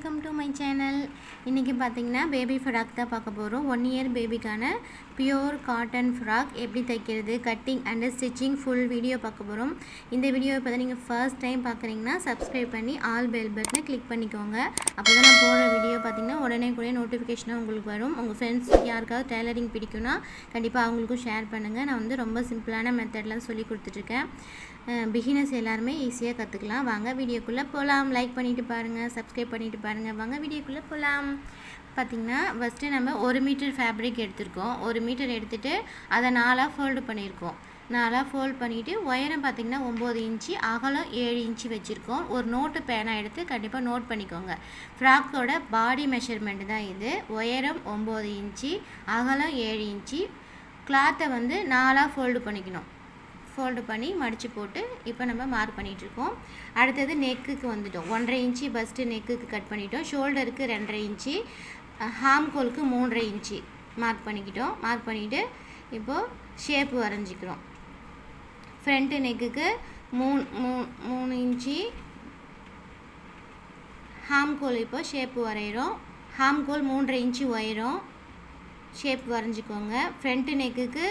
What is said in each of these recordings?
Welcome to my channel. இன்றைக்கி பார்த்திங்கன்னா baby frock தான் பார்க்க போகிறோம். 1 இயர் பேபிக்கான பியோர் காட்டன் ஃப்ராக் எப்படி தைக்கிறது, cutting and stitching full video பார்க்க போகிறோம். இந்த வீடியோ இப்போ தான் நீங்கள் ஃபர்ஸ்ட் டைம் பார்க்குறீங்கன்னா சப்ஸ்கிரைப் பண்ணி ஆல் பெல் பட்டனை கிளிக் பண்ணிக்கோங்க. அப்போ தான் நான் போடுற வீடியோ பார்த்திங்கன்னா உடனே கூட நோட்டிஃபிகேஷனாக உங்களுக்கு வரும். உங்கள் ஃப்ரெண்ட்ஸ் யாருக்காவது டெய்லரிங் பிடிக்குன்னா கண்டிப்பாக அவங்களுக்கும் ஷேர் பண்ணுங்கள். நான் வந்து ரொம்ப சிம்பிளான மெத்தட்லாம் சொல்லி கொடுத்துட்ருக்கேன். பிகினர்ஸ் எல்லாருமே ஈஸியாக கற்றுக்கலாம். வாங்க வீடியோக்குள்ளே போகலாம். லைக் பண்ணிவிட்டு பாருங்கள், சப்ஸ்கிரைப் பண்ணிவிட்டு பாருங்கள். வாங்க வீடியோக்குள்ளே போகலாம். பார்த்திங்கன்னா ஃபஸ்ட்டு நம்ம 1 மீட்டர் ஃபேப்ரிக் எடுத்திருக்கோம். 1 மீட்டர் எடுத்துகிட்டு அதை 4ஆக ஃபோல்டு பண்ணியிருக்கோம். 4ஆக ஃபோல்ட் பண்ணிவிட்டு உயரம் பார்த்திங்கன்னா 9 இன்ச்சு, அகலம் 7 இன்ச்சு வச்சுருக்கோம். ஒரு நோட்டு பேனா எடுத்து கண்டிப்பாக நோட் பண்ணிக்கோங்க. ஃப்ராக்கோட பாடி மெஷர்மெண்ட் தான் இது. உயரம் 9 இன்ச்சு, அகலம் 7 இன்ச்சு. கிளாத்தை வந்து 4ஆக ஃபோல்டு பண்ணிக்கணும். ஃபோல்டு பண்ணி மடித்து போட்டு இப்போ நம்ம மார்க் பண்ணிகிட்ருக்கோம். அடுத்தது நெக்குக்கு வந்துட்டோம். 1.5 இன்ச்சு பஸ்ட்டு நெக்குக்கு கட் பண்ணிட்டோம். ஷோல்டருக்கு 2.5 இன்ச்சு, ஹாம்கோலுக்கு 3.5 இன்ச்சு மார்க் பண்ணிக்கிட்டோம். மார்க் பண்ணிவிட்டு இப்போது ஷேப்பு வரைஞ்சிக்கிறோம். ஃப்ரண்ட்டு நெக்குக்கு 3 இன்ச்சு, ஹாம்கோல் இப்போ ஷேப்பு வரைகிறோம். ஹாம்கோல் 3.5 இன்ச்சு உயரம், ஷேப் வரைஞ்சிக்கோங்க. ஃப்ரண்ட்டு நெக்குக்கு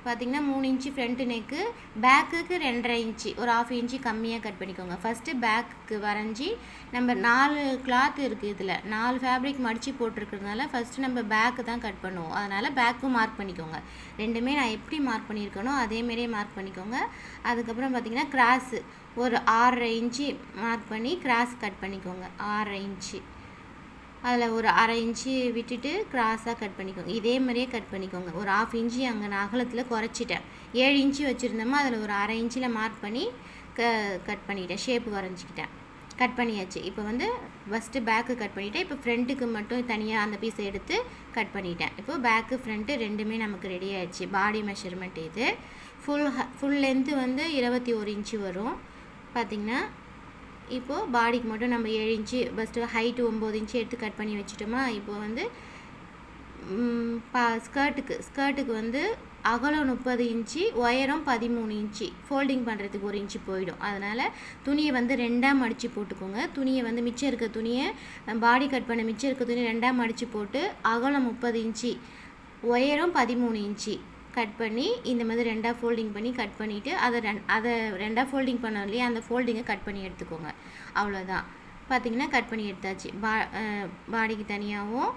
பார்த்திங்கன்னா 3 இன்ச்சு ஃப்ரண்ட்டு நெக்கு, பேக்குக்கு 2.5 இன்ச்சு, ஒரு 1/2 இன்ச்சு கம்மியாக கட் பண்ணிக்கோங்க. ஃபஸ்ட்டு பேக்குக்கு வரைஞ்சி நம்ம 4 கிளாத் இருக்குது. இதில் 4 ஃபேப்ரிக் மடித்து போட்டிருக்கிறதுனால ஃபஸ்ட்டு நம்ம பேக்கு தான் கட் பண்ணுவோம். அதனால் பேக்கும் மார்க் பண்ணிக்கோங்க. ரெண்டுமே நான் எப்படி மார்க் பண்ணியிருக்கேனோ அதேமாரியே மார்க் பண்ணிக்கோங்க. அதுக்கப்புறம் பார்த்திங்கன்னா கிராஸு ஒரு 6.5 இன்ச்சு மார்க் பண்ணி கிராஸ் கட் பண்ணிக்கோங்க. 6.5 இன்ச்சு அதில் ஒரு 1/2 இன்ச்சு விட்டுட்டு கிராஸாக கட் பண்ணிக்கோங்க. இதே மாதிரியே கட் பண்ணிக்கோங்க. ஒரு 1/2 இன்ச்சு அங்கே நான் அகலத்தில் குறைச்சிட்டேன். 7 இன்ச்சு வச்சுருந்தோமா அதில் ஒரு 1/2 இன்ச்சில் மார்க் பண்ணி கட் பண்ணிட்டேன். ஷேப்பு வரைஞ்சிக்கிட்டேன். கட் பண்ணியாச்சு. இப்போ வந்து ஃபஸ்ட்டு பேக்கு கட் பண்ணிவிட்டேன். இப்போ ஃப்ரண்ட்டுக்கு மட்டும் தனியாக அந்த பீஸை எடுத்து கட் பண்ணிட்டேன். இப்போது பேக்கு ஃப்ரண்ட்டு ரெண்டுமே நமக்கு ரெடி ஆகிடுச்சு. பாடி மெஷர்மெண்ட் இது. ஃபுல் லென்த்து வந்து 21 இன்ச்சு வரும். பார்த்திங்கன்னா இப்போது பாடிக்கு மட்டும் நம்ம 7 இன்ச்சு ஃபஸ்ட்டு ஹைட்டு 9 இன்ச்சு எடுத்து கட் பண்ணி வச்சுட்டோமா. இப்போது வந்து ஸ்கர்ட்டுக்கு வந்து அகலம் 30 இன்ச்சு, உயரம் 13 இன்ச்சு. ஃபோல்டிங் பண்ணுறதுக்கு 1 இன்ச்சு போயிடும். அதனால் துணியை வந்து 2ஆக மடித்து போட்டுக்கோங்க. துணியை வந்து மிச்சம் இருக்க துணியை பாடி கட் பண்ண மிச்சம் இருக்க துணியை 2ஆக மடித்து போட்டு அகலம் 30 இன்ச்சு, உயரம் 13 இன்ச்சு கட் பண்ணி இந்த மாதிரி 2ஆக ஃபோல்டிங் பண்ணி கட் பண்ணிவிட்டு அதை 2ஆக ஃபோல்டிங் பண்ணோம் இல்லையா, அந்த ஃபோல்டிங்கை கட் பண்ணி எடுத்துக்கோங்க. அவ்வளோதான். பார்த்திங்கன்னா கட் பண்ணி எடுத்தாச்சு. பாடிக்கு தனியாகவும்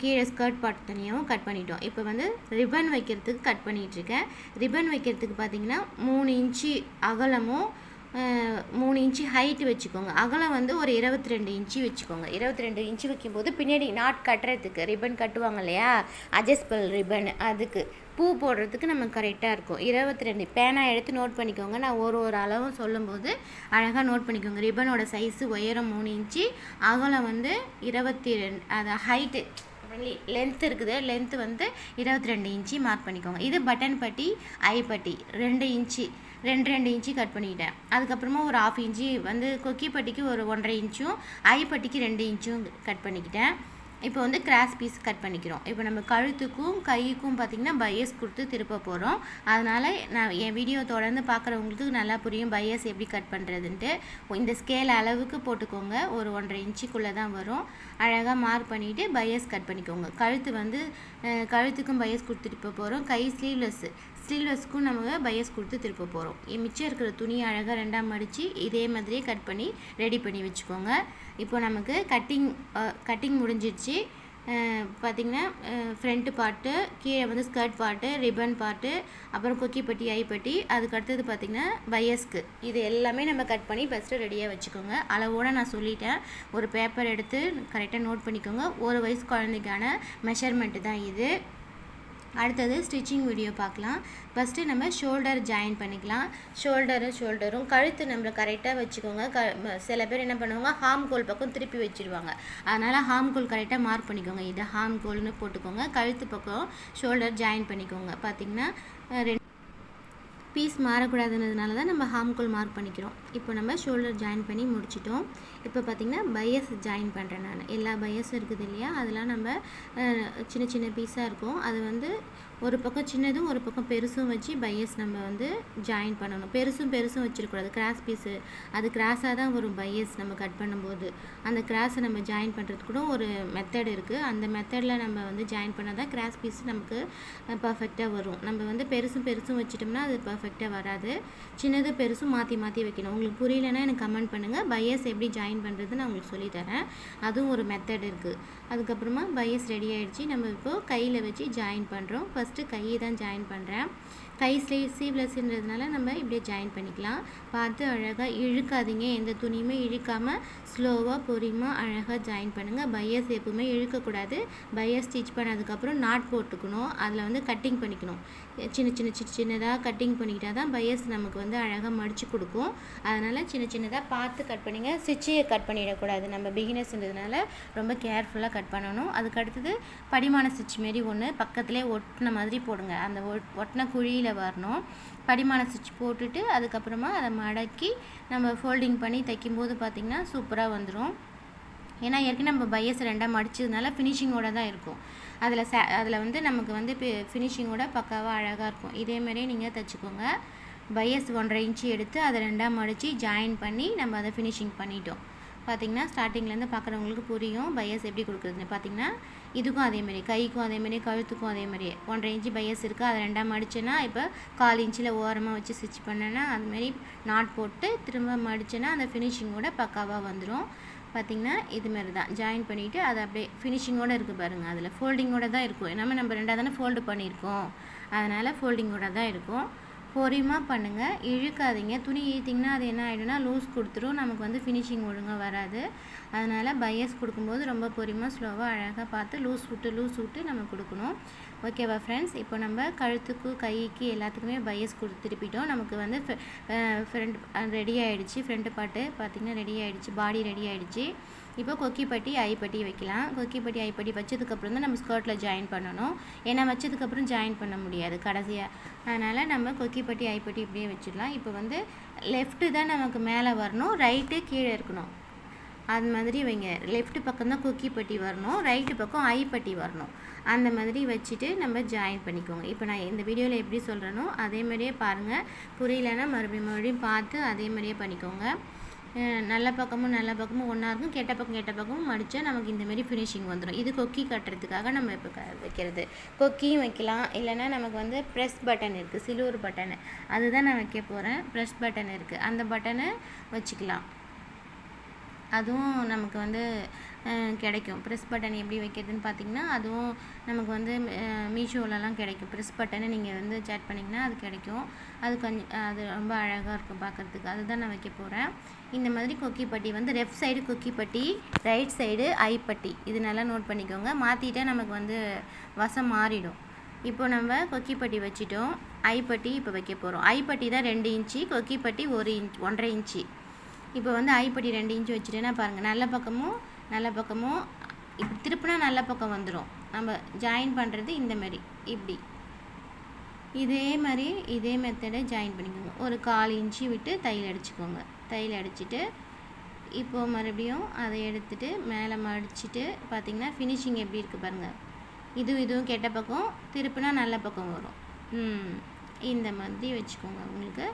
கீழே ஸ்கர்ட் பார்ட் தனியாகவும் கட் பண்ணிட்டோம். இப்போ வந்து ரிப்பன் வைக்கிறதுக்கு கட் பண்ணிகிட்ருக்கேன். ரிப்பன் வைக்கிறதுக்கு பார்த்திங்கன்னா 3 இன்ச்சு அகலமும் 3 இன்ச்சு ஹைட்டு வச்சுக்கோங்க. அகலம் வந்து ஒரு 22 இன்ச்சு வச்சுக்கோங்க. 22 இன்ச்சு வைக்கும்போது பின்னாடி நாட் கட்டுறதுக்கு ரிப்பன் கட்டுவாங்க இல்லையா, அட்ஜஸ்டபிள் ரிப்பன், அதுக்கு பூ போடுறதுக்கு நமக்கு கரெக்டாக இருக்கும். 22 பேனா எடுத்து நோட் பண்ணிக்கோங்க. நான் ஒரு அளவும் சொல்லும்போது அழகாக நோட் பண்ணிக்கோங்க. ரிப்பனோட சைஸு உயரம் 3 இன்ச்சு, அகலம் வந்து 22, அது ஹைட்டு லென்த் இருக்குது. லென்த்து வந்து 22 இன்ச்சு மார்க் பண்ணிக்கோங்க. இது பட்டன் பட்டி, ஐ பட்டி 2 இன்ச்சு 2 இன்ச்சு கட் பண்ணிக்கிட்டேன். அதுக்கப்புறமா ஒரு 1/2 இன்ச்சு வந்து கொக்கி பட்டிக்கு ஒரு 1.5 இன்ச்சும், ஐ பட்டிக்கு 2 இன்ச்சும் கட் பண்ணிக்கிட்டேன். இப்போ வந்து கிராஸ் பீஸ் கட் பண்ணிக்கிறோம். இப்போ நம்ம கழுத்துக்கும் கைக்கும் பார்த்திங்கன்னா பையஸ் கொடுத்து திருப்ப போகிறோம். அதனால் நான் என் வீடியோ தொடர்ந்து பார்க்குறவங்களுக்கு நல்லா புரியும் பையஸ் எப்படி கட் பண்ணுறதுன்ட்டு. இந்த ஸ்கேல் அளவுக்கு போட்டுக்கோங்க. ஒரு 1.5 இன்ச்சுக்குள்ளே தான் வரும். அழகாக மார்க் பண்ணிவிட்டு பையஸ் கட் பண்ணிக்கோங்க. கழுத்து வந்து கழுத்துக்கும் பையஸ் கொடுத்துட்டு போகிறோம். கை ஸ்லீவ்லெஸ்க்கும் நம்ம பையஸ் கொடுத்து திருப்ப போகிறோம். மிச்சம் இருக்கிற துணியை அழகாக 2ஆக மடித்து இதே மாதிரியே கட் பண்ணி ரெடி பண்ணி வச்சுக்கோங்க. இப்போ நமக்கு கட்டிங் முடிஞ்சிடுச்சு. பார்த்திங்கன்னா ஃப்ரண்ட்டு பார்ட்டு, கீழே வந்து ஸ்கர்ட் பார்ட்டு, ரிப்பன் பார்ட்டு, அப்புறம் கொக்கி பட்டி, ஐ பட்டி, அதுக்கு அடுத்தது பார்த்திங்கன்னா பையஸ்க்கு. இது எல்லாமே நம்ம கட் பண்ணி ஃபஸ்ட்டு ரெடியாக வச்சுக்கோங்க. அளவோடு நான் சொல்லிட்டேன். ஒரு பேப்பர் எடுத்து கரெக்டாக நோட் பண்ணிக்கோங்க. 1 வயசு குழந்தைக்கான மெஷர்மெண்ட்டு தான் இது. அடுத்தது ஸ்டிச்சிங் வீடியோ பார்க்கலாம். ஃபஸ்ட்டு நம்ம ஷோல்டர் ஜாயின் பண்ணிக்கலாம். ஷோல்டரும் கழுத்து நம்மளை கரெக்டாக வச்சுக்கோங்க. சில பேர் என்ன பண்ணுவாங்க, ஹாம்கோல் பக்கம் திருப்பி வச்சுருவாங்க. அதனால் ஹாம்கோல் கரெக்டாக மார்க் பண்ணிக்கோங்க. இதை ஹாம்கோல்னு போட்டுக்கோங்க. கழுத்து பக்கம் ஷோல்டர் ஜாயின் பண்ணிக்கோங்க. பார்த்திங்கன்னா பீஸ் மாறக்கூடாதுன்றதுனால தான் நம்ம ஹாம்கோல் மார்க் பண்ணிக்கிறோம். இப்போ நம்ம ஷோல்டர் ஜாயின் பண்ணி முடிச்சிட்டோம். இப்போ பார்த்திங்கன்னா பையஸ் ஜாயின் பண்ணுறேன் நான். எல்லா பையஸும் இருக்குது இல்லையா, அதெல்லாம் நம்ம சின்ன சின்ன பீஸாக இருக்கும். அது வந்து ஒரு பக்கம் சின்னதும் ஒரு பக்கம் பெருசும் வச்சு பையஸ் நம்ம வந்து ஜாயின் பண்ணணும். பெருசும் வச்சிடக்கூடாது. கிராஸ் பீஸு அது கிராஸாக தான் வரும் பையஸ் நம்ம கட் பண்ணும்போது. அந்த கிராஸை நம்ம ஜாயின் பண்ணுறதுக்கு கூட ஒரு மெத்தட் இருக்குது. அந்த மெத்தடில் நம்ம வந்து ஜாயின் பண்ணால் தான் கிராஸ் பீஸ் நமக்கு பர்ஃபெக்டாக வரும். நம்ம வந்து பெருசும் வச்சிட்டோம்னா அது பர்ஃபெக்டாக வராது. சின்னது பெருசும் மாற்றி வைக்கணும். உங்களுக்கு புரியலன்னா எனக்கு கமெண்ட் பண்ணுங்கள். பையஸ் எப்படி ஜாயின் பண்ணுறது நான் உங்களுக்கு சொல்லித்தரேன். அதுவும் ஒரு மெத்தட் இருக்குது. அதுக்கப்புறமா பையஸ் ரெடி ஆகிடுச்சு. நம்ம இப்போது கையில் வச்சு ஜாயின் பண்ணுறோம். ஃபஸ்ட்டு கையை தான் ஜாயின் பண்ணுறேன். கை சீவ்லெஸ்ன்றதுனால நம்ம இப்படியே ஜாயின் பண்ணிக்கலாம். பார்த்து அழகாக இழுக்காதீங்க. எந்த துணியுமே இழுக்காமல் ஸ்லோவாக பொறுமையாக அழகாக ஜாயின் பண்ணுங்கள். பையஸ் எப்பவுமே இழுக்கக்கூடாது. பையஸ் ஸ்டிச் பண்ணதுக்கப்புறம் நாட் போட்டுக்கணும். அதில் வந்து கட்டிங் பண்ணிக்கணும். சின்னதாக கட்டிங் பண்ணிக்கிட்டால் தான் பையஸ் நமக்கு வந்து அழகாக மடித்து கொடுக்கும். அதனால் சின்னதாக பார்த்து கட் பண்ணிங்க. ஸ்டிச்சையை கட் பண்ணிடக்கூடாது. நம்ம பிகினர்ஸ்ன்றதுனால ரொம்ப கேர்ஃபுல்லாக கட் பண்ணணும். அதுக்கடுத்தது படிமான ஸ்டிச் மாரி ஒன்று பக்கத்துலேயே ஒட்டின மாதிரி போடுங்க. அந்த ஒட்டின குழியில் வரணும். படிமான ஸ்டிச் போட்டுட்டு அதுக்கப்புறமா அதை மடக்கி நம்ம ஃபோல்டிங் பண்ணி தைக்கும்போது பார்த்திங்கன்னா சூப்பராக வந்துடும். ஏன்னா ஏற்கனவே நம்ம பையஸ் ரெண்டாக மடிச்சதுனால ஃபினிஷிங்கோடு தான் இருக்கும். அதில் வந்து நமக்கு வந்து ஃபினிஷிங்கோட பக்காவாக அழகாக இருக்கும். இதேமாதிரியே நீங்கள் தைச்சிக்கோங்க. பையஸ் 1.5 இன்ச்சு எடுத்து அதை ரெண்டாக மடித்து ஜாயின் பண்ணி நம்ம அதை ஃபினிஷிங் பண்ணிட்டோம். பார்த்திங்கன்னா ஸ்டார்டிங்லேருந்து பார்க்குறவங்களுக்கு புரியும் பையஸ் எப்படி கொடுக்குறதுன்னு. பார்த்திங்கன்னா இதுக்கும் அதேமாதிரி, கைக்கும் அதேமாதிரி, கழுத்துக்கும் அதேமாதிரி 1.5 இன்ச்சு பையஸ் இருக்குது. அதை ரெண்டாக மடிச்சேன்னா இப்போ 1/4 இன்ச்சில் ஓரமாக வச்சு ஸ்டிச் பண்ணேன்னா அதுமாரி நாட் போட்டு திரும்ப மடிச்சேன்னா அந்த ஃபினிஷிங்கோட பக்காவாக வந்துடும். பார்த்திங்கன்னா இதுமாரி தான் ஜாயின் பண்ணிவிட்டு அதை அப்படியே ஃபினிஷிங்கோடு இருக்குது பாருங்கள். அதில் ஃபோல்டிங்கோடு தான் இருக்கும். நம்ம ரெண்டாக தானே ஃபோல்டு பண்ணியிருக்கோம். அதனால் ஃபோல்டிங்கோடு தான் இருக்கும். பொறுமையாக பண்ணுங்கள். இழுக்காதீங்க. துணி இழுத்திங்கன்னா அது என்ன ஆகிடும்னா லூஸ் கொடுத்துரும். நமக்கு வந்து ஃபினிஷிங் ஒழுங்காக வராது. அதனால் பையஸ் கொடுக்கும்போது ரொம்ப பொறுமையாக ஸ்லோவாக அழகாக பார்த்து லூஸ் விட்டு நம்ம கொடுக்கணும். ஓகேவா ஃப்ரெண்ட்ஸ்? இப்போ நம்ம கழுத்துக்கு கைக்கு எல்லாத்துக்குமே பையஸ் திருப்பிட்டோம். நமக்கு வந்து ஃப்ரண்ட் ரெடி ஆகிடுச்சு. ஃப்ரண்ட் பார்ட்டு பார்த்திங்கன்னா ரெடி ஆகிடுச்சு. பாடி ரெடி ஆகிடுச்சு. இப்போ கொக்கிப்பட்டி ஐப்பட்டி வைக்கலாம். கொக்கிப்பட்டி ஐப்பட்டி வச்சதுக்கப்புறம் தான் நம்ம ஸ்கர்ட்டில் ஜாயின் பண்ணணும். ஏன்னா வச்சதுக்கப்புறம் ஜாயின் பண்ண முடியாது கடைசியாக. அதனால் நம்ம கொக்கிப்பட்டி ஐப்பட்டி இப்படியே வச்சிடலாம். இப்போ வந்து லெஃப்ட்டு தான் நமக்கு மேலே வரணும், ரைட்டு கீழே இருக்கணும். அது மாதிரி வைங்க. லெஃப்ட் பக்கம் தான் கொக்கிப்பட்டி வரணும், ரைட்டு பக்கம் ஐப்பட்டி வரணும். அந்த மாதிரி வச்சுட்டு நம்ம ஜாயின் பண்ணிக்கோங்க. இப்போ நான் இந்த வீடியோவில் எப்படி சொல்கிறேனோ அதே மாதிரியே பாருங்கள். புரியலன்னா மறுபடியும் பார்த்து அதே மாதிரியே பண்ணிக்கோங்க. நல்ல பக்கமும் ஒன்றா இருக்கும். கெட்ட பக்கமும் மடித்தா நமக்கு இந்தமாரி ஃபினிஷிங் வந்துடும். இது கொக்கி கட்டுறதுக்காக நம்ம இப்போ வைக்கிறது. கொக்கியும் வைக்கலாம். இல்லைன்னா நமக்கு வந்து ப்ரெஸ் பட்டன் இருக்குது, சில்வர் பட்டனு, அதுதான் நான் வைக்க போகிறேன். ப்ரெஸ் பட்டன் இருக்குது, அந்த பட்டனை வச்சுக்கலாம். அதுவும் நமக்கு வந்து கிடைக்கும். ப்ரெஸ் பட்டன் எப்படி வைக்கிறதுன்னு பார்த்திங்கன்னா அதுவும் நமக்கு வந்து மீஷோலலாம் கிடைக்கும். ப்ரெஸ் பட்டனை நீங்கள் வந்து சேட் பண்ணிங்கன்னா அது கிடைக்கும். அது ரொம்ப அழகாக இருக்கும் பார்க்குறதுக்கு. அதுதான் நான் வைக்க போகிறேன். இந்த மாதிரி கொக்கிப்பட்டி வந்து லெஃப்ட் சைடு கொக்கிப்பட்டி, ரைட் சைடு ஐப்பட்டி. இது நல்லா நோட் பண்ணிக்கோங்க. மாற்றிட்டா நமக்கு வந்து வசம் மாறிடும். இப்போ நம்ம கொக்கிப்பட்டி வச்சிட்டோம். ஐப்பட்டி இப்போ வைக்க போகிறோம். ஐப்பட்டி தான் 2 இன்ச்சு, கொக்கிப்பட்டி 1.5 இன்ச்சு. இப்போ வந்து ஐப்பட்டி 2 இன்ச்சு வச்சுட்டேன்னா பாருங்கள், நல்ல பக்கமும் இப்படி திருப்பினா நல்ல பக்கம் வந்துடும். நம்ம ஜாயின் பண்ணுறது இந்தமாரி இப்படி இதே மெத்தடை ஜாயின் பண்ணிக்கோங்க. ஒரு 1/4 இன்ச்சு விட்டு தையல் அடிச்சுக்கோங்க. தையல் அடிச்சுட்டு இப்போது மறுபடியும் அதை எடுத்துகிட்டு மேலே மடிச்சுட்டு பார்த்திங்கன்னா ஃபினிஷிங் எப்படி இருக்குது பாருங்கள். இதுவும் கெட்ட பக்கம், திருப்பினா நல்ல பக்கம் வரும். இந்த மாதிரி வச்சுக்கோங்க. உங்களுக்கு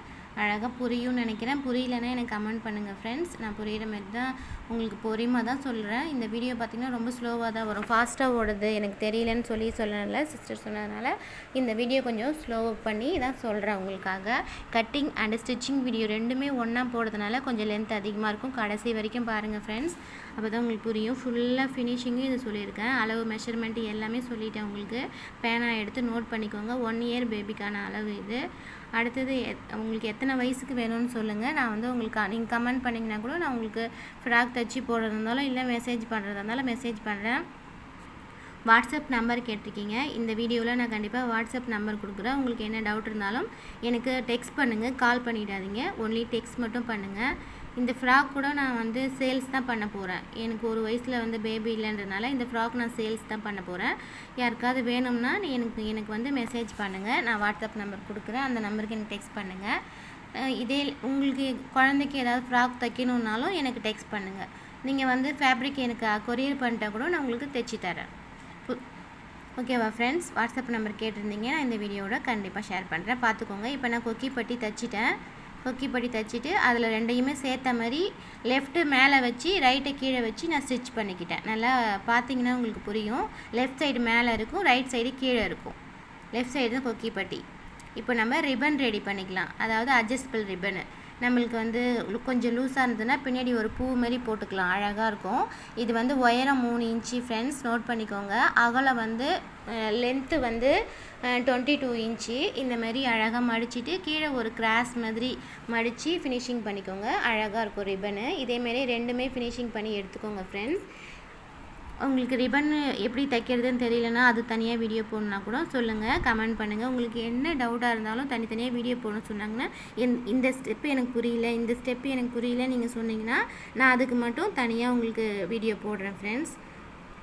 அழகாக புரியும்னு நினைக்கிறேன். புரியலன்னா எனக்கு கமெண்ட் பண்ணுங்கள் ஃப்ரெண்ட்ஸ். நான் புரிகிற மாதிரி தான் உங்களுக்கு பொறுமையாக தான் சொல்கிறேன். இந்த வீடியோ பார்த்திங்கன்னா ரொம்ப ஸ்லோவாக தான் வரும். ஃபாஸ்ட்டாக ஓடுது எனக்கு தெரியலன்னு சொல்லல சிஸ்டர் சொன்னதுனால இந்த வீடியோ கொஞ்சம் ஸ்லோவாக பண்ணி தான் சொல்கிறேன் உங்களுக்காக. கட்டிங் அண்ட் ஸ்டிச்சிங் வீடியோ ரெண்டுமே ஒன்றா போடுறதுனால கொஞ்சம் லென்த் அதிகமாக இருக்கும். கடைசி வரைக்கும் பாருங்கள் ஃப்ரெண்ட்ஸ், அப்போ தான் உங்களுக்கு புரியும். ஃபுல்லாக ஃபினிஷிங்கும் இது சொல்லியிருக்கேன். அளவு மெஷர்மெண்ட்டு எல்லாமே சொல்லிவிட்டேன் உங்களுக்கு. பேனா எடுத்து நோட் பண்ணிக்கோங்க. 1 இயர் பேபிக்கான அளவு இது. அடுத்தது உங்களுக்கு எத்தனை வயசுக்கு வேணும்னு சொல்லுங்கள். நான் வந்து உங்களுக்கு நீங்கள் கமெண்ட் பண்ணிங்கன்னா கூட நான் உங்களுக்கு ஃப்ராக் தைச்சி போடுறதா இருந்தாலும் இல்லை மெசேஜ் பண்ணுறதா இருந்தாலும் மெசேஜ் பண்ணுறேன். வாட்ஸ்அப் நம்பர் கேட்டிருக்கீங்க. இந்த வீடியோவில் நான் கண்டிப்பாக வாட்ஸ்அப் நம்பர் கொடுக்குறேன். உங்களுக்கு என்ன டவுட் இருந்தாலும் எனக்கு டெக்ஸ்ட் பண்ணுங்கள், கால் பண்ணிடாதீங்க. ஒன்லி டெக்ஸ்ட் மட்டும் பண்ணுங்கள். இந்த ஃப்ராக் கூட நான் வந்து சேல்ஸ் தான் பண்ண போகிறேன். எனக்கு 1 வயசில் வந்து பேபி இல்லைன்றதுனால இந்த ஃப்ராக் நான் சேல்ஸ் தான் பண்ண போகிறேன். யாருக்காவது வேணும்னா எனக்கு வந்து மெசேஜ் பண்ணுங்கள். நான் வாட்ஸ்அப் நம்பர் கொடுக்குறேன். அந்த நம்பருக்கு எனக்கு டெக்ஸ்ட் பண்ணுங்கள். இதே உங்களுக்கு குழந்தைக்கு ஏதாவது ஃப்ராக் தைக்கணுன்னாலும் எனக்கு டெக்ஸ்ட் பண்ணுங்கள். நீங்கள் வந்து ஃபேப்ரிக் எனக்கு கொரியர் பண்ணிட்டா கூட நான் உங்களுக்கு தைச்சி தரேன். ஓகேவா ஃப்ரெண்ட்ஸ், வாட்ஸ்அப் நம்பர் கேட்டிருந்தீங்க, நான் இந்த வீடியோவோட கண்டிப்பாக ஷேர் பண்ணுறேன், பார்த்துக்கோங்க. இப்போ நான் கொக்கி பட்டி தைச்சிட்டேன். கொக்கி பட்டி தைச்சிட்டு அதில் ரெண்டையுமே சேர்த்த மாதிரி லெஃப்ட்டு மேலே வச்சு ரைட்டை கீழே வச்சு நான் ஸ்டிச் பண்ணிக்கிட்டேன். நல்லா பார்த்தீங்கன்னா உங்களுக்கு புரியும். லெஃப்ட் சைடு மேலே இருக்கும், ரைட் சைடு கீழே இருக்கும். லெஃப்ட் சைடு தான் கொக்கி பட்டி. இப்போ நம்ம ரிப்பன் ரெடி பண்ணிக்கலாம், அதாவது அட்ஜஸ்டபிள் ரிப்பனு. நம்மளுக்கு வந்து கொஞ்சம் லூஸாக இருந்ததுன்னா பின்னாடி ஒரு பூ மாதிரி போட்டுக்கலாம், அழகாக இருக்கும். இது வந்து உயரம் 3 இன்ச்சு ஃப்ரெண்ட்ஸ், நோட் பண்ணிக்கோங்க. அகலம் வந்து லென்த்து வந்து 22 இன்ச்சு. இந்த மாதிரி அழகாக மடிச்சுட்டு கீழே ஒரு கிராஸ் மாதிரி மடித்து ஃபினிஷிங் பண்ணிக்கோங்க, அழகாக இருக்கும் ரிப்பனு. இதேமாரி ரெண்டுமே ஃபினிஷிங் பண்ணி எடுத்துக்கோங்க ஃப்ரெண்ட்ஸ். உங்களுக்கு ரிப்பன் எப்படி தைக்கிறதுன்னு தெரியலனா அது தனியாக வீடியோ போடணுன்னா கூட சொல்லுங்கள், கமெண்ட் பண்ணுங்கள். உங்களுக்கு என்ன டவுட்டாக இருந்தாலும் தனித்தனியாக வீடியோ போடணும்னு சொன்னாங்கன்னா, இந்த ஸ்டெப்பு எனக்கு புரியல, இந்த ஸ்டெப்பு எனக்கு புரியல நீங்கள் சொன்னீங்கன்னா நான் அதுக்கு மட்டும் தனியாக உங்களுக்கு வீடியோ போடுறேன் ஃப்ரெண்ட்ஸ்.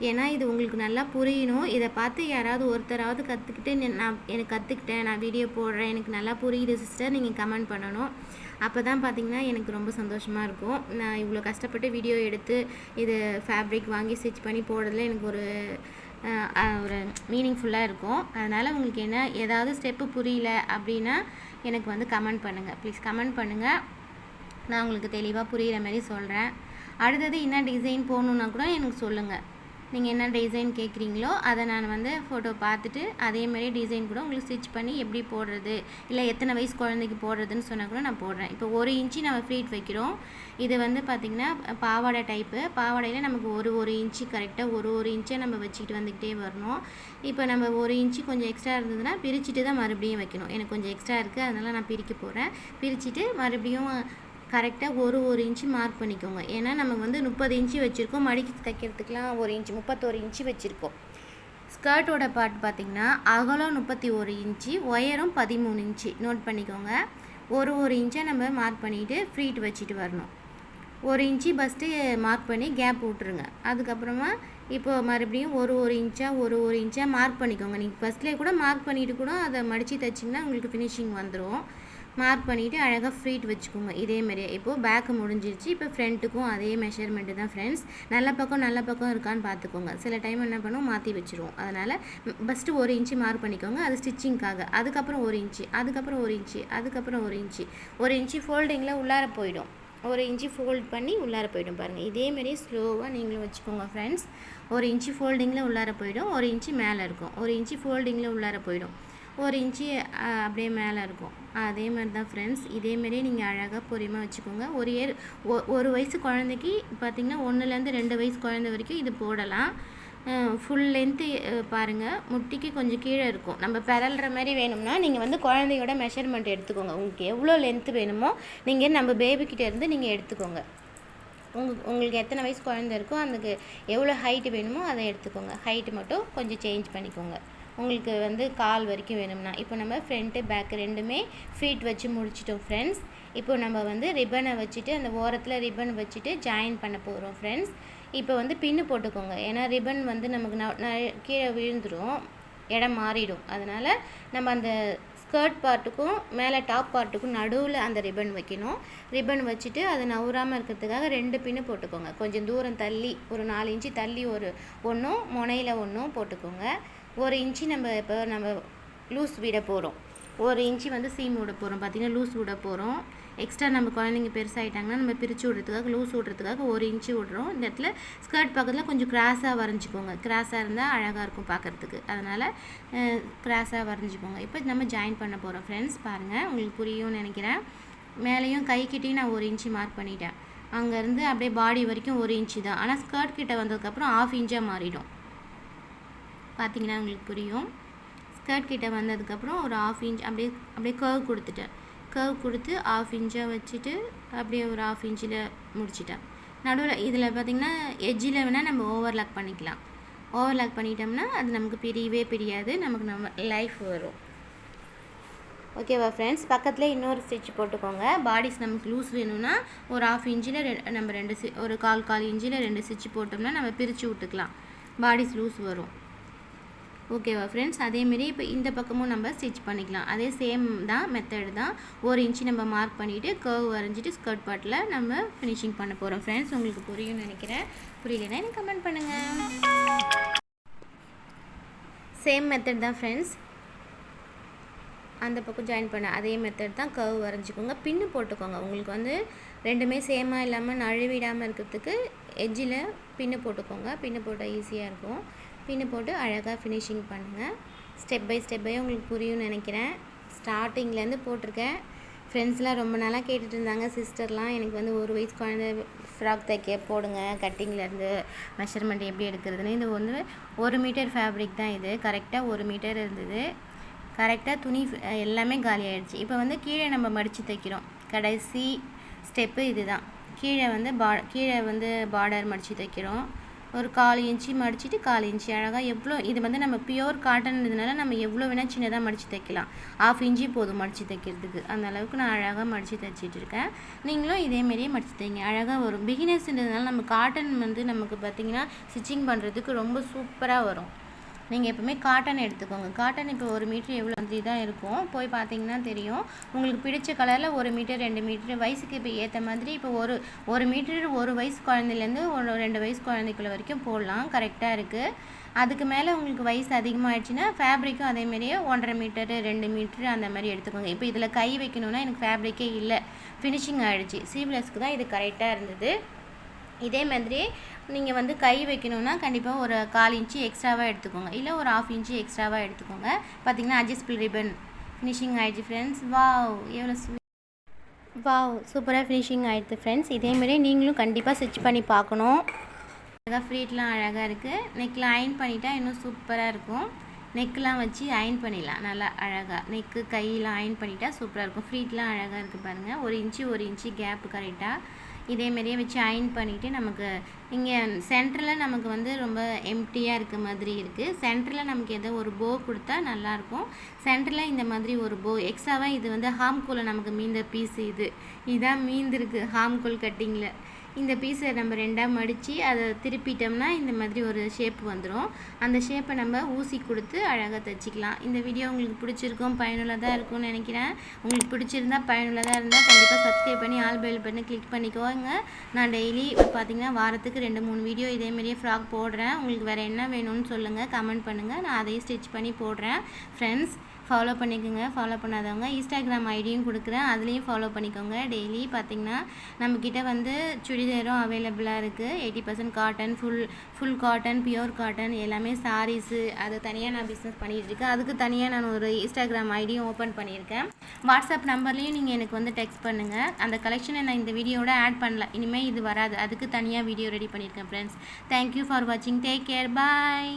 ஏன்னா இது உங்களுக்கு நல்லா புரியணும். இதை பார்த்து யாராவது ஒருத்தராவது கற்றுக்கிட்டு எனக்கு கற்றுக்கிட்டேன், நான் வீடியோ போடுறேன், எனக்கு நல்லா புரியுது சிஸ்டர் நீங்கள் கமெண்ட் பண்ணணும். அப்போ தான் பார்த்திங்கன்னா எனக்கு ரொம்ப சந்தோஷமாக இருக்கும். நான் இவ்வளோ கஷ்டப்பட்டு வீடியோ எடுத்து இது ஃபேப்ரிக் வாங்கி ஸ்டிச் பண்ணி போடுறதுல எனக்கு ஒரு மீனிங்ஃபுல்லாக இருக்கும். அதனால் உங்களுக்கு என்ன ஏதாவது ஸ்டெப்பு புரியல அப்படின்னா எனக்கு வந்து கமெண்ட் பண்ணுங்கள், ப்ளீஸ் கமெண்ட் பண்ணுங்கள். நான் உங்களுக்கு தெளிவாக புரிகிற மாதிரி சொல்கிறேன். அடுத்தது என்ன டிசைன் போடணுன்னா கூட எனக்கு சொல்லுங்கள். நீங்கள் என்ன டிசைன் கேட்குறீங்களோ அதை நான் வந்து ஃபோட்டோ பார்த்துட்டு அதேமாதிரி டிசைன் கூட உங்களுக்கு ஸ்டிச் பண்ணி எப்படி போடுறது, இல்லை எத்தனை வயசு குழந்தைக்கு போடுறதுன்னு சொன்னால் கூட நான் போடுறேன். இப்போ 1 இன்ச்சு நம்ம ஃப்ளீட் வைக்கிறோம். இது வந்து பார்த்திங்கன்னா பாவாடை டைப்பு. பாவாடையில் நமக்கு ஒரு இன்ச்சு கரெக்டாக ஒரு இன்ச்சை நம்ம வச்சுக்கிட்டு வந்துக்கிட்டே வரணும். இப்போ நம்ம 1 இன்ச்சு கொஞ்சம் எக்ஸ்ட்ரா இருந்ததுன்னா பிரிச்சுட்டு தான் மறுபடியும் வைக்கணும். எனக்கு கொஞ்சம் எக்ஸ்ட்ரா இருக்குது, அதனால் நான் பிரிக்க போகிறேன். பிரிச்சுட்டு மறுபடியும் கரெக்டாக ஒரு இன்ச்சு மார்க் பண்ணிக்கோங்க. ஏன்னா நம்ம வந்து 30 இன்ச்சு வச்சுருக்கோம், மடிக்கி தைக்கிறதுக்கெலாம் 1 இன்ச்சு 31 இன்ச்சு வச்சுருக்கோம். ஸ்கர்ட்டோட பார்ட் பார்த்திங்கன்னா அகலம் 31 இன்ச்சு, உயரம் 13 இன்ச்சு. நோட் பண்ணிக்கோங்க. ஒரு இன்ச்சை நம்ம மார்க் பண்ணிவிட்டு ஃப்ளீட் வச்சுட்டு வரணும். 1 இன்ச்சு ஃபஸ்ட்டு மார்க் பண்ணி கேப் விட்ருங்க. அதுக்கப்புறமா இப்போது மறுபடியும் ஒரு இன்ச்சாக மார்க் பண்ணிக்கோங்க. நீங்கள் ஃபஸ்ட்லேயே கூட மார்க் பண்ணிவிட்டு கூட அதை மடித்து தைச்சிங்கன்னா உங்களுக்கு ஃபினிஷிங் வந்துடும். மார்க் பண்ணிவிட்டு அழகாக ஃப்ளீட் வச்சுக்கோங்க. இதேமாரியே இப்போது பேக்கு முடிஞ்சிருச்சு. இப்போ ஃப்ரண்ட்டுக்கும் அதே மெஷர்மெண்ட்டு தான் ஃப்ரெண்ட்ஸ். நல்ல பக்கம் இருக்கான்னு பார்த்துக்கோங்க. சில டைம் என்ன பண்ணுவோம், மாற்றி வச்சுருவோம். அதனால் ஃபஸ்ட்டு 1 இன்ச்சு மார்க் பண்ணிக்கோங்க, அது ஸ்டிச்சிங்க்காக. அதுக்கப்புறம் 1 இன்ச்சு, அதுக்கப்புறம் 1 இன்ச்சு, அதுக்கப்புறம் 1 இன்ச்சு. 1 இன்ச்சு ஃபோல்டிங்கில் உள்ளார போயிடும். 1 இன்ச்சு ஃபோல்ட் பண்ணி உள்ளார போய்டும் பாருங்கள். இதேமாரி ஸ்லோவாக நீங்களும் வச்சுக்கோங்க ஃப்ரெண்ட்ஸ். 1 இன்ச்சு ஃபோல்டிங்கில் உள்ளார போயிடும், 1 இன்ச்சு மேலே இருக்கும். 1 இன்ச்சு ஃபோல்டிங்கில் உள்ளார போயிடும், 1 இன்ச்சு அப்படியே மேலே இருக்கும். அதே மாதிரி தான் ஃப்ரெண்ட்ஸ். இதேமாரியே நீங்கள் அழகாக பொறுமையாக வச்சுக்கோங்க. ஒரு வயசு குழந்தைக்கு பார்த்திங்கன்னா 1லேருந்து 2 வயசு குழந்தை வரைக்கும் இது போடலாம். ஃபுல் லென்த்து பாருங்கள், முட்டிக்கு கொஞ்சம் கீழே இருக்கும். நம்ம பெறல்ற மாதிரி வேணும்னா நீங்கள் வந்து குழந்தையோட மெஷர்மெண்ட் எடுத்துக்கோங்க. உங்களுக்கு எவ்வளோ லென்த்து வேணுமோ நீங்கள் நம்ம பேபிக்கிட்ட இருந்து நீங்கள் எடுத்துக்கோங்க. உங்களுக்கு எத்தனை வயசு குழந்தை இருக்கோ அதுக்கு எவ்வளோ ஹைட்டு வேணுமோ அதை எடுத்துக்கோங்க. ஹைட்டு மட்டும் கொஞ்சம் சேஞ்ச் பண்ணிக்கோங்க. உங்களுக்கு வந்து கால் வரைக்கும் வேணும்னா. இப்போ நம்ம ஃப்ரண்ட்டு பேக்கு ரெண்டுமே ஃப்ளீட் வச்சு முடிச்சிட்டோம் ஃப்ரெண்ட்ஸ். இப்போ நம்ம வந்து ரிப்பனை வச்சுட்டு அந்த ஓரத்தில் ரிப்பன் வச்சுட்டு ஜாயின் பண்ண போகிறோம் ஃப்ரெண்ட்ஸ். இப்போ வந்து பின்னு போட்டுக்கோங்க. ஏன்னா ரிப்பன் வந்து நமக்கு கீழே விழுந்துடும், இடம் மாறிடும். அதனால் நம்ம அந்த ஸ்கர்ட் பார்ட்டுக்கும் மேலே டாப் பார்ட்டுக்கும் நடுவில் அந்த ரிப்பன் வைக்கணும். ரிப்பன் வச்சுட்டு அது நவுறாமல் இருக்கிறதுக்காக 2 பின்னு போட்டுக்கோங்க. கொஞ்சம் தூரம் தள்ளி ஒரு 4 இன்ச்சு தள்ளி ஒன்றும் முனையில் ஒன்றும் போட்டுக்கோங்க. 1 இன்ச்சு நம்ம லூஸ் விட போகிறோம். 1 இன்ச்சு வந்து சீம் விட போகிறோம். பார்த்திங்கன்னா லூஸ் விட போகிறோம். எக்ஸ்ட்ரா நம்ம குழந்தைங்க பெருசாகிட்டாங்கன்னா நம்ம பிரித்து விடுறதுக்காக லூஸ் விடுறதுக்காக 1 இன்ச்சு விட்றோம். இந்த இடத்துல ஸ்கர்ட் பக்கத்தில் கொஞ்சம் கிராஸாக வரைஞ்சிக்கோங்க. கிராஸாக இருந்தால் அழகாக இருக்கும் பார்க்குறதுக்கு, அதனால் கிராஸாக வரைஞ்சிக்கோங்க. இப்போ நம்ம ஜாயின் பண்ண போகிறோம் ஃப்ரெண்ட்ஸ். பாருங்கள், உங்களுக்கு புரியும்னு நினைக்கிறேன். மேலேயும் கைக்கிட்டையும் நான் 1 இன்ச்சு மார்க் பண்ணிட்டேன். அங்கேருந்து அப்படியே பாடி வரைக்கும் 1 இன்ச்சு தான். ஆனால் ஸ்கர்ட் கிட்ட வந்ததுக்கப்புறம் 1/2 இன்ச்சாக மாறிடும். பார்த்திங்கன்னா உங்களுக்கு புரியும். ஸ்கர்ட் கிட்ட வந்ததுக்கப்புறம் ஒரு 1/2 இன்ச் அப்படியே கர்வ் கொடுத்துட்டேன். கர்வ் கொடுத்து 1/2 இன்ச்சாக வச்சுட்டு அப்படியே ஒரு 1/2 இன்ச்சில் முடிச்சிட்டேன். நடுவில் இதில் பார்த்திங்கன்னா எட்ஜில் வேணால் நம்ம ஓவர்லாக் பண்ணிக்கலாம். ஓவர்லாக் பண்ணிட்டோம்னா அது நமக்கு பிரியாது, நம்ம லைஃப் வரும். ஓகேவா ஃப்ரெண்ட்ஸ். பக்கத்தில் இன்னொரு ஸ்டிச் போட்டுக்கோங்க. பாடிஸ் நமக்கு லூஸ் வேணும்னா ஒரு 1/2 இன்ச்சில் நம்ம ஒரு கால் இன்ச்சில் 2 ஸ்டிச் போட்டோம்னா நம்ம பிரித்து விட்டுக்கலாம், பாடிஸ் லூஸ் வரும். ஓகேவா ஃப்ரெண்ட்ஸ். அதேமாரி இப்போ இந்த பக்கமும் நம்ம ஸ்டிச் பண்ணிக்கலாம். அதே சேம் தான் மெத்தட் தான். 1 இன்ச்சு நம்ம மார்க் பண்ணிவிட்டு கர்வ் வரைஞ்சிட்டு ஸ்கர்ட் பார்ட்டில் நம்ம ஃபினிஷிங் பண்ண போகிறோம் ஃப்ரெண்ட்ஸ். உங்களுக்கு புரியும்னு நினைக்கிறேன். புரியலன்னா எனக்கு கமெண்ட் பண்ணுங்கள். சேம் மெத்தட் தான் ஃப்ரெண்ட்ஸ். அந்த பக்கம் ஜாயின் பண்ண அதே மெத்தட் தான். கர்வ் வரைஞ்சிக்கோங்க, பின்னு போட்டுக்கோங்க. உங்களுக்கு வந்து ரெண்டுமே சேமாக இல்லாமல் நழுவிடாமல் இருக்கிறதுக்கு எட்ஜில் பின்னு போட்டுக்கோங்க. பின்னு போட்டால் ஈஸியாக இருக்கும். பின்னு போட்டு அழகாக ஃபினிஷிங் பண்ணுங்கள். ஸ்டெப் பை ஸ்டெப்பாக உங்களுக்கு புரியும்னு நினைக்கிறேன். ஸ்டார்டிங்லேருந்து போட்டிருக்கேன். ஃப்ரெண்ட்ஸ்லாம் ரொம்ப நாளாக கேட்டுட்டு இருந்தாங்க, சிஸ்டர்லாம் எனக்கு வந்து 1 வயசு குழந்தை ஃப்ராக் தைக்க போடுங்க, கட்டிங்லேருந்து மெஷர்மெண்ட் எப்படி எடுக்கிறதுன்னு. இது வந்து 1 மீட்டர் ஃபேப்ரிக் தான். இது கரெக்டாக 1 மீட்டர் இருந்தது. கரெக்டாக துணி எல்லாமே காலி ஆகிடுச்சு. இப்போ வந்து கீழே நம்ம மடித்து தைக்கிறோம். கடைசி ஸ்டெப்பு இது தான். கீழே வந்து பார்டர் மடித்து தைக்கிறோம். ஒரு 1/4 இன்ச்சு மடிச்சுட்டு 1/4 இன்ச்சு அழகாக எவ்வளோ, இது வந்து நம்ம பியோர் காட்டன்றதுனால நம்ம எவ்வளோ வேணால் சின்னதாக மடித்து தைக்கலாம். 1/2 இன்ச்சு போதும் மடித்து தைக்கிறதுக்கு. அந்த அளவுக்கு நான் அழகாக மடித்து தைச்சிட்டு இருக்கேன். நீங்களும் இதேமாரியே மடித்து தைங்க. அழகாக வரும். பிகினர்ஸ்ன்றதுனால நம்ம காட்டன் வந்து நமக்கு பார்த்திங்கன்னா ஸ்டிச்சிங் பண்ணுறதுக்கு ரொம்ப சூப்பராக வரும். நீங்கள் எப்போவுமே காட்டன் எடுத்துக்கோங்க. காட்டன் இப்போ 1 மீட்ரு எவ்வளோ வந்து தான் இருக்கும், போய் பார்த்தீங்கன்னா தெரியும். உங்களுக்கு பிடிச்ச கலரில் 1 மீட்டர் 2 மீட்ரு வயசுக்கு இப்போ ஏற்ற மாதிரி இப்போ ஒரு மீட்டர் 1 வயசு குழந்தைலேருந்து 2 வயசு குழந்தைக்குள்ள வரைக்கும் போடலாம். கரெக்டாக இருக்குது. அதுக்கு மேலே உங்களுக்கு வயசு அதிகமாகிடுச்சுன்னா ஃபேப்ரிக்கும் அதேமாரியே 1.5 மீட்டரு 2 மீட்ரு அந்த மாதிரி எடுத்துக்கோங்க. இப்போ இதில் கை வைக்கணுன்னா எனக்கு ஃபேப்ரிக்கே இல்லை, ஃபினிஷிங் ஆகிடுச்சு. சீவ்லெஸ்க்கு தான் இது கரெக்டாக இருந்தது. இதே மாதிரி நீங்கள் வந்து கை வைக்கணுன்னா கண்டிப்பாக ஒரு 1/4 இன்ச்சு எக்ஸ்ட்ராவாக எடுத்துக்கோங்க, இல்லை ஒரு 1/2 இன்ச்சு எக்ஸ்ட்ராவாக எடுத்துக்கோங்க. பார்த்திங்கன்னா அட்ஜஸ்டபிள் ரிப்பன் ஃபினிஷிங் ஆகிடுச்சு ஃப்ரெண்ட்ஸ். வாவ் எவ்வளோ வாவ் சூப்பராக ஃபினிஷிங் ஆகிடுது ஃப்ரெண்ட்ஸ். இதேமாரி நீங்களும் கண்டிப்பாக ஸ்டிச் பண்ணி பார்க்கணும். அழகாக ஃப்ரீட்லாம் அழகாக இருக்குது. நெக்கில் அயன் பண்ணிட்டா இன்னும் சூப்பராக இருக்கும். நெக்கெலாம் வச்சு அயன் பண்ணிடலாம் நல்லா அழகாக. நெக்கு கையெல்லாம் அயன் பண்ணிட்டா சூப்பராக இருக்கும். ஃப்ரீட்லாம் அழகாக இருக்குது பாருங்கள். 1 இன்ச்சு கேப்பு கரெக்டாக இதேமாரியே வச்சு அயன் பண்ணிவிட்டு நமக்கு இங்கே சென்டரில் நமக்கு வந்து ரொம்ப எம்டியாக இருக்க மாதிரி இருக்குது. சென்டரில் நமக்கு எதோ ஒரு போ கொடுத்தா நல்லாயிருக்கும். சென்டரில் இந்த மாதிரி ஒரு போ எக்ஸ்ட்ராவாக இது வந்து ஹாம்கோலில் நமக்கு மீந்த பீஸு இதுதான் மீந்திருக்கு ஹாம்கோல் கட்டிங்கில். இந்த பீஸை நம்ம 2ஆக மடித்து அதை திருப்பிட்டோம்னா இந்த மாதிரி ஒரு ஷேப் வந்துடும். அந்த ஷேப்பை நம்ம ஊசி கொடுத்து அழகாக தைச்சிக்கலாம். இந்த வீடியோ உங்களுக்கு பிடிச்சிருக்கும், பயனுள்ளதாக இருக்கும்னு நினைக்கிறேன். உங்களுக்கு பிடிச்சிருந்தா பயனுள்ளதாக இருந்தால் கண்டிப்பாக சப்ஸ்கிரைப் பண்ணி ஆல் பெல் பட்டனை கிளிக் பண்ணிக்கோங்க. நான் டெய்லி பார்த்திங்கன்னா வாரத்துக்கு 2-3 வீடியோ இதேமாரியே ஃப்ராக் போடுறேன். உங்களுக்கு வேறு என்ன வேணும்னு சொல்லுங்கள், கமெண்ட் பண்ணுங்கள். நான் அதையும் ஸ்டிச் பண்ணி போடுறேன். ஃப்ரெண்ட்ஸ் ஃபாலோ பண்ணிக்கோங்க. ஃபாலோ பண்ணாதவங்க இன்ஸ்டாகிராம் ஐடியும் கொடுக்குறேன், அதுலேயும் ஃபாலோ பண்ணிக்கோங்க. டெய்லி பார்த்திங்கன்னா நம்மக்கிட்ட வந்து சுடிதாரும் அவைலபிளாக இருக்குது. 80% cotton, full cotton, pure cotton எல்லாமே சாரீஸு. அது தனியாக நான் பிஸ்னஸ் பண்ணிகிட்ருக்கேன். அதுக்கு தனியாக நான் ஒரு இன்ஸ்டாகிராம் ஐடியும் ஓப்பன் பண்ணியிருக்கேன். வாட்ஸ்அப் நம்பர்லேயும் நீங்கள் எனக்கு வந்து டெக்ஸ்ட் பண்ணுங்கள். அந்த கலெக்ஷனை நான் இந்த வீடியோட ஆட் பண்ணல, இனிமேல் இது வராது. அதுக்கு தனியாக வீடியோ ரெடி பண்ணியிருக்கேன் ஃப்ரெண்ட்ஸ். தேங்க்யூ ஃபார் வாட்சிங். Take care. பாய்.